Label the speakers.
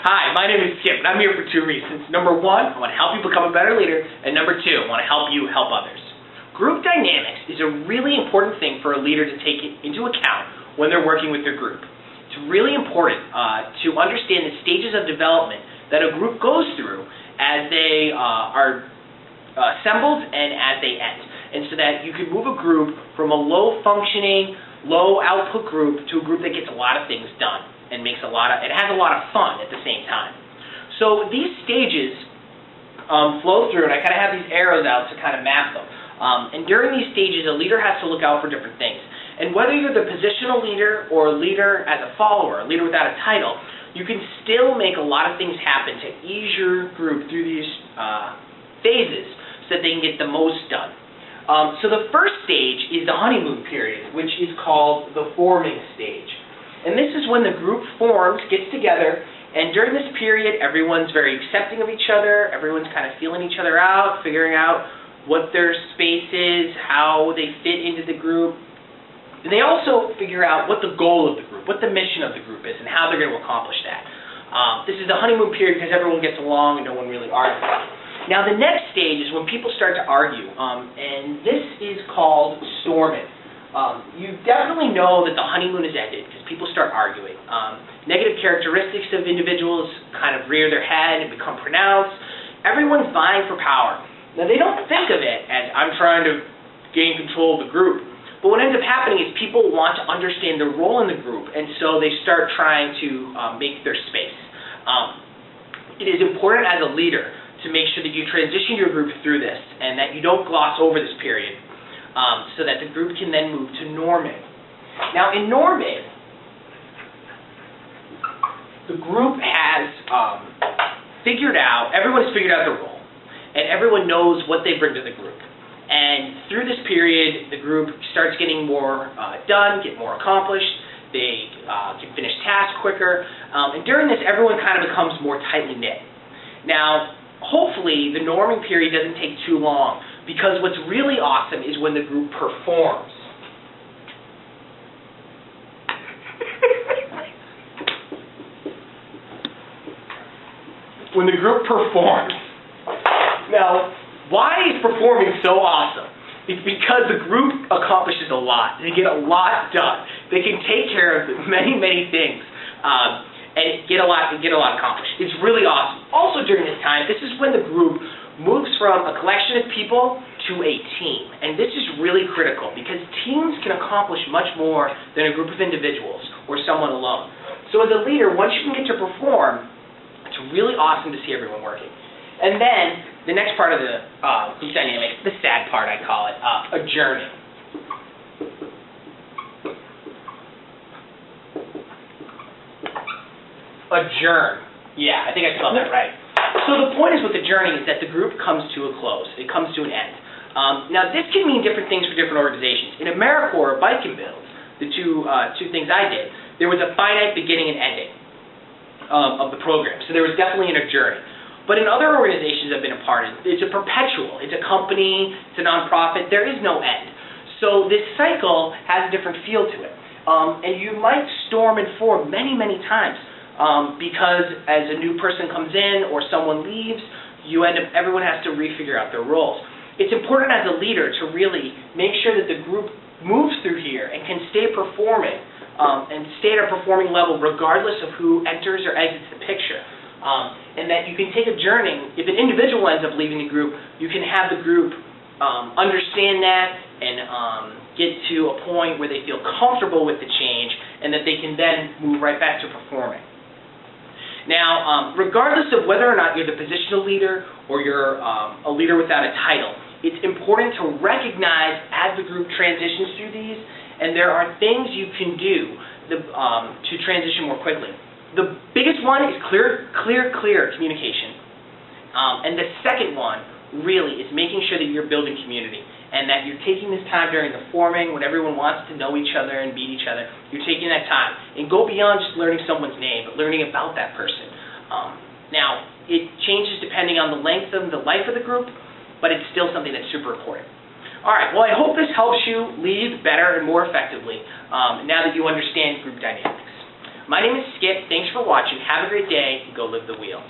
Speaker 1: Hi, my name is Skip, and I'm here for two reasons. Number one, I want to help you become a better leader, and number two, I want to help you help others. Group dynamics is a really important thing for a leader to take into account when they're working with their group. It's really important to understand the stages of development that a group goes through as they are assembled and as they end. And so that you can move a group from a low-functioning, low-output group to a group that gets a lot of things done and it has a lot of fun at the same time. So these stages flow through, and I kind of have these arrows out to kind of map them. And during these stages, a leader has to look out for different things. And whether you're the positional leader or a leader as a follower, a leader without a title, you can still make a lot of things happen to ease your group through these phases so that they can get the most done. So the first stage is the honeymoon period, which is called the forming stage. And this is when the group forms, gets together, and during this period, everyone's very accepting of each other, everyone's kind of feeling each other out, figuring out what their space is, how they fit into the group. And they also figure out what the goal of the group, what the mission of the group is, and how they're going to accomplish that. This is the honeymoon period because everyone gets along and no one really argues. Now the next stage is when people start to argue, and this is called storming. You definitely know that the honeymoon has ended because people start arguing. Negative characteristics of individuals kind of rear their head and become pronounced. Everyone's vying for power. Now they don't think of it as I'm trying to gain control of the group, but what ends up happening is people want to understand their role in the group, and so they start trying to make their space. It is important as a leader to make sure that you transition your group through this and that you don't gloss over this period. So that the group can then move to norming. Now in norming, the group has everyone's figured out their role, and everyone knows what they bring to the group. And through this period, the group starts getting more done, get more accomplished, they can finish tasks quicker, and during this, everyone kind of becomes more tightly knit. Now, hopefully, the norming period doesn't take too long, because what's really awesome is when the group performs. When the group performs. Now, why is performing so awesome? It's because the group accomplishes a lot. They get a lot done. They can take care of many, many things. And get a lot accomplished. It's really awesome. Also during this time, this is when the group moves from a collection of people to a team. And this is really critical because teams can accomplish much more than a group of individuals or someone alone. So as a leader, once you can get to perform, it's really awesome to see everyone working. And then the next part of the group dynamic, the sad part I call it, adjourning. Adjourn. Yeah, I think I spelled that right. So the point is with adjourning is that the group comes to a close. It comes to an end. Now this can mean different things for different organizations. In AmeriCorps, Bike and Build, the two things I did, there was a finite beginning and ending of the program. So there was definitely an adjourning. But in other organizations I've been a part of, it's a perpetual. It's a company, it's a nonprofit. There is no end. So this cycle has a different feel to it. And you might storm and form many, many times. Because as a new person comes in or someone leaves, everyone has to refigure out their roles. It's important as a leader to really make sure that the group moves through here and can stay performing and stay at a performing level regardless of who enters or exits the picture. And that you can take a journey. If an individual ends up leaving the group, you can have the group understand that and get to a point where they feel comfortable with the change and that they can then move right back to performing. Now, regardless of whether or not you're the positional leader or you're a leader without a title, it's important to recognize as the group transitions through these, and there are things you can do to transition more quickly. The biggest one is clear communication. And the second one, really, is making sure that you're building community and that you're taking this time during the forming when everyone wants to know each other and meet each other. You're taking that time. And go beyond just learning someone's name, but learning about that person. Now, it changes depending on the length of the life of the group, but it's still something that's super important. All right, well, I hope this helps you lead better and more effectively now that you understand group dynamics. My name is Skip. Thanks for watching. Have a great day. Go live the wheel.